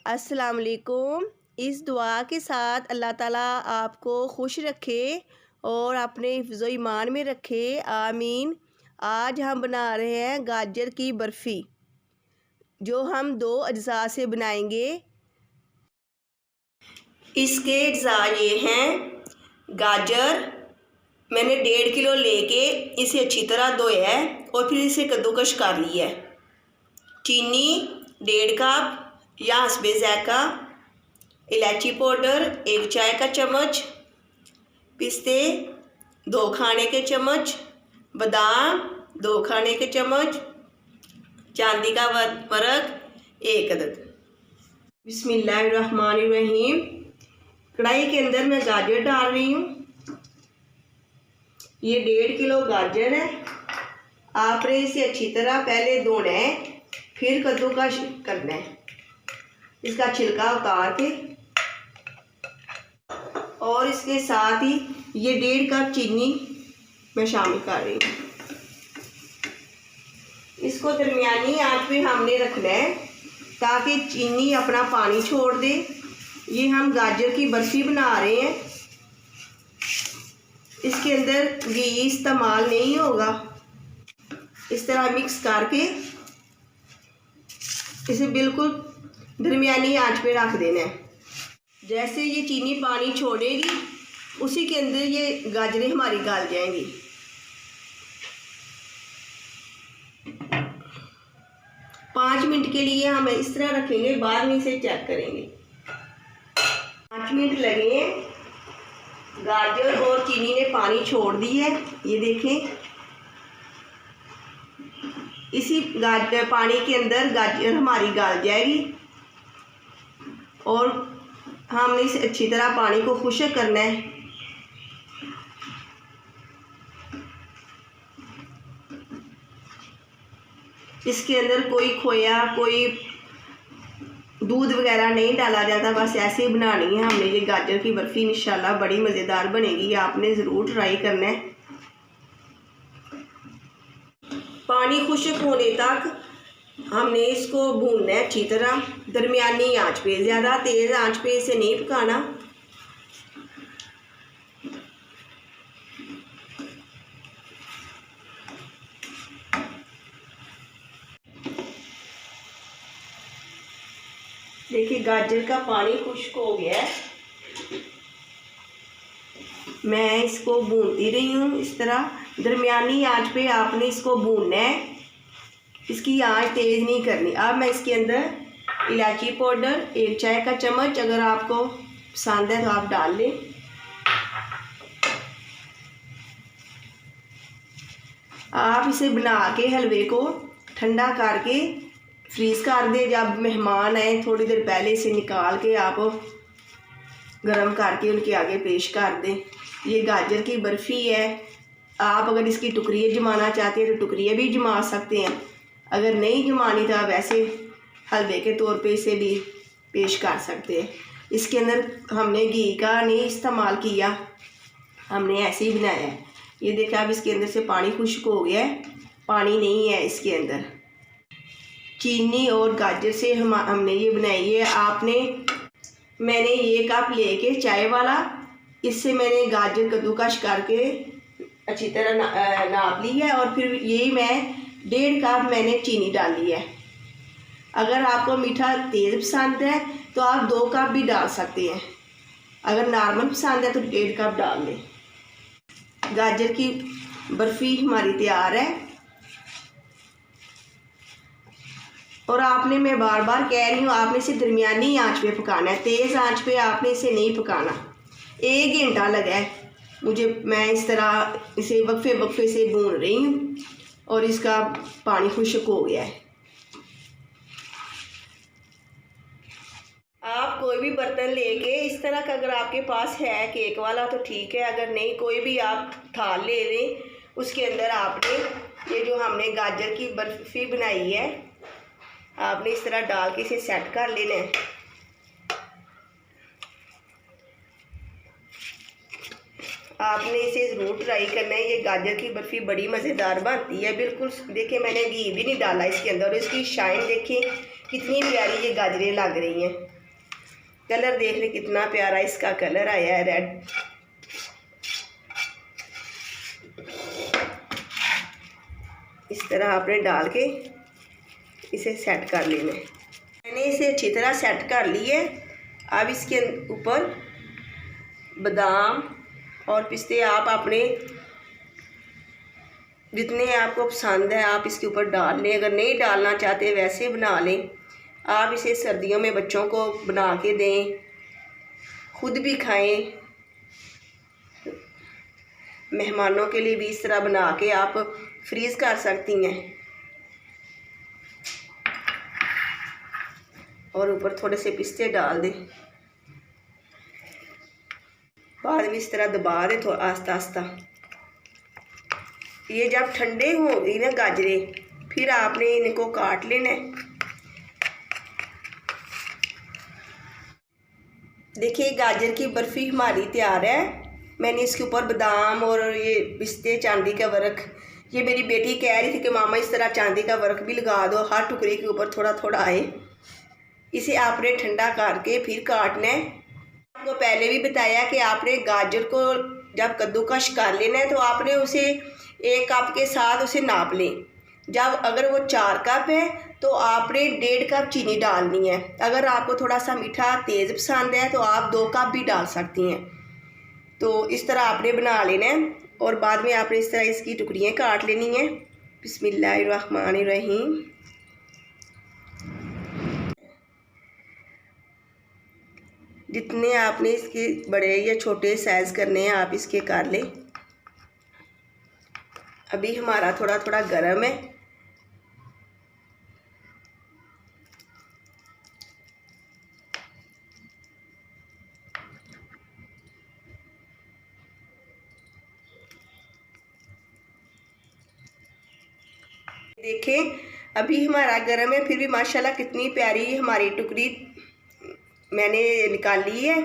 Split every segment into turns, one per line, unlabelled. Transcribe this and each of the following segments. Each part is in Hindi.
अस्सलाम वालेकुम। इस दुआ के साथ अल्लाह ताला आपको खुश रखे और अपने हिफ्ज़ो ईमान में रखे, आमीन। आज हम बना रहे हैं गाजर की बर्फ़ी, जो हम 2 अज्ज़ा से बनाएंगे। इसके अज्ज़ा ये हैं। गाजर मैंने 1.5 किलो लेके इसे अच्छी तरह धोया है और फिर इसे कद्दूकश कर लिया है। चीनी 1.5 कप या हस्बे ज़ायक़ा, इलायची पाउडर 1 चाय का चम्मच, पिस्ते 2 खाने के चम्मच, बादाम 2 खाने के चम्मच, चांदी का वर्क 1 अदद। बिस्मिल्लाहिर्रहमानिर्रहीम। कढ़ाई के अंदर मैं गाजर डाल रही हूँ। ये 1.5 किलो गाजर है। आपने इसे अच्छी तरह पहले धोना है, फिर कद्दूकस करना है। इसका छिलका उतार के और इसके साथ ही ये 1.5 कप चीनी मैं शामिल कर रही हूँ। इसको दरमियानी आंच पे हमने रखना है ताकि चीनी अपना पानी छोड़ दे। ये हम गाजर की बर्फ़ी बना रहे हैं, इसके अंदर घी इस्तेमाल नहीं होगा। इस तरह मिक्स करके इसे बिल्कुल दरमियानी आंच पे रख देना है। जैसे ये चीनी पानी छोड़ेगी, उसी के अंदर ये गाजरें हमारी गल जाएंगी। पाँच मिनट के लिए हम इस तरह रखेंगे, बाद में इसे चेक करेंगे। 5 मिनट लगे हैं। गाजर और चीनी ने पानी छोड़ दी है, ये देखें। इसी गाजर पानी के अंदर गाजर हमारी गल जाएगी और हमने इसे अच्छी तरह पानी को खुश्क करना है। इसके अंदर कोई खोया, कोई दूध वगैरह नहीं डाला जाता, बस ऐसे ही बनानी है हमने ये गाजर की बर्फ़ी। इंशाल्लाह बड़ी मज़ेदार बनेगी, आपने ज़रूर ट्राई करना है। पानी खुश्क होने तक हमने इसको भूनना है अच्छी तरह, दरमियानी आंच पे। ज़्यादा तेज़ आंच पे इसे नहीं पकाना। देखिए गाजर का पानी खुश्क हो गया है। मैं इसको भूनती रही हूँ इस तरह, दरमियानी आंच पे आपने इसको भूनना है, इसकी आंच तेज़ नहीं करनी। अब मैं इसके अंदर इलायची पाउडर 1 चाय का चम्मच, अगर आपको पसंद है तो आप डाल लें। आप इसे बना के हलवे को ठंडा करके फ्रीज़ कर दें। जब मेहमान आए थोड़ी देर पहले इसे निकाल के आप गरम करके उनके आगे पेश कर दें। ये गाजर की बर्फ़ी है। आप अगर इसकी टुकड़ियाँ जमाना चाहते हैं तो टुकड़ियाँ भी जमा सकते हैं, अगर नहीं जमानी तो आप ऐसे हलवे के तौर पे इसे भी पेश कर सकते हैं। इसके अंदर हमने घी का नहीं इस्तेमाल किया, हमने ऐसे ही बनाया है। ये देखिए अब इसके अंदर से पानी खुश्क हो गया है, पानी नहीं है इसके अंदर। चीनी और गाजर से हमने ये बनाई है। मैंने ये कप लेके चाय वाला, इससे मैंने गाजर कद्दूकश करके अच्छी तरह नाप ली है और फिर यही मैं 1.5 कप मैंने चीनी डाली है। अगर आपको मीठा तेज़ पसंद है तो आप 2 कप भी डाल सकते हैं, अगर नॉर्मल पसंद है तो 1.5 कप डाल लें। गाजर की बर्फ़ी हमारी तैयार है। और आपने, मैं बार बार कह रही हूँ, आपने इसे दरमियानी आंच पे पकाना है, तेज़ आंच पे आपने इसे नहीं पकाना। 1 घंटा लगा है मुझे, मैं इस तरह इसे वक्फे वक्फे से भून रही हूँ और इसका पानी खुश्क हो गया है। आप कोई भी बर्तन लेके इस तरह का, अगर आपके पास है केक वाला तो ठीक है, अगर नहीं कोई भी आप थाल ले लें। उसके अंदर आपने ये जो हमने गाजर की बर्फ़ी बनाई है, आपने इस तरह डाल के इसे सेट कर लेना है। आपने इसे ज़रूर ट्राई करना है। ये गाजर की बर्फ़ी बड़ी मज़ेदार बनती है बिल्कुल। देखिए मैंने घी भी नहीं डाला इसके अंदर और इसकी शाइन देखिए कितनी प्यारी ये गाजरें लग रही हैं। कलर देख ले कितना प्यारा इसका कलर आया है, रेड। इस तरह आपने डाल के इसे सेट कर लेना है। मैंने इसे अच्छी तरह सेट कर ली है। अब इसके ऊपर बादाम और पिस्ते आप अपने जितने आपको पसंद है आप इसके ऊपर डाल लें। अगर नहीं डालना चाहते वैसे बना लें। आप इसे सर्दियों में बच्चों को बना के दें, खुद भी खाएं, मेहमानों के लिए भी इस तरह बना के आप फ्रीज़ कर सकती हैं। और ऊपर थोड़े से पिस्ते डाल दें। बाद में इस तरह दबा दें थोड़ा आस्ता आस्ता। ये जब ठंडे होंगी ना गाजरें, फिर आपने इनको काट लेना है। देखिए गाजर की बर्फ़ी हमारी तैयार है। मैंने इसके ऊपर बादाम और ये पिस्ते, चांदी का वर्क, ये मेरी बेटी कह रही थी कि मामा इस तरह चांदी का वर्क भी लगा दो, हर टुकड़े के ऊपर थोड़ा थोड़ा आए। इसे आपने ठंडा करके फिर काटना है। आपको पहले भी बताया कि आपने गाजर को जब कद्दूकश कर लेना है तो आपने उसे 1 कप के साथ उसे नाप लें। जब अगर वो 4 कप है तो आपने 1.5 कप चीनी डालनी है। अगर आपको थोड़ा सा मीठा तेज़ पसंद है तो आप 2 कप भी डाल सकती हैं। तो इस तरह आपने बना लेना है और बाद में आपने इस तरह इसकी टुकड़ियाँ काट लेनी हैं। बिस्मिल्लाहिर्रहमानिर्रहीम। जितने आपने इसके बड़े या छोटे साइज़ करने हैं आप इसके कर लें। अभी हमारा थोड़ा थोड़ा गर्म है। देखें अभी हमारा गर्म है, फिर भी माशाल्लाह कितनी प्यारी हमारी टुकड़ी मैंने निकाली है।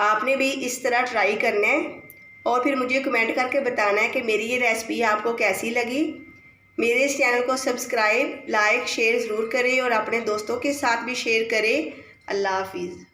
आपने भी इस तरह ट्राई करना है और फिर मुझे कमेंट करके बताना है कि मेरी ये रेसिपी आपको कैसी लगी। मेरे इस चैनल को सब्सक्राइब, लाइक, शेयर ज़रूर करें और अपने दोस्तों के साथ भी शेयर करें। अल्लाह हाफिज़।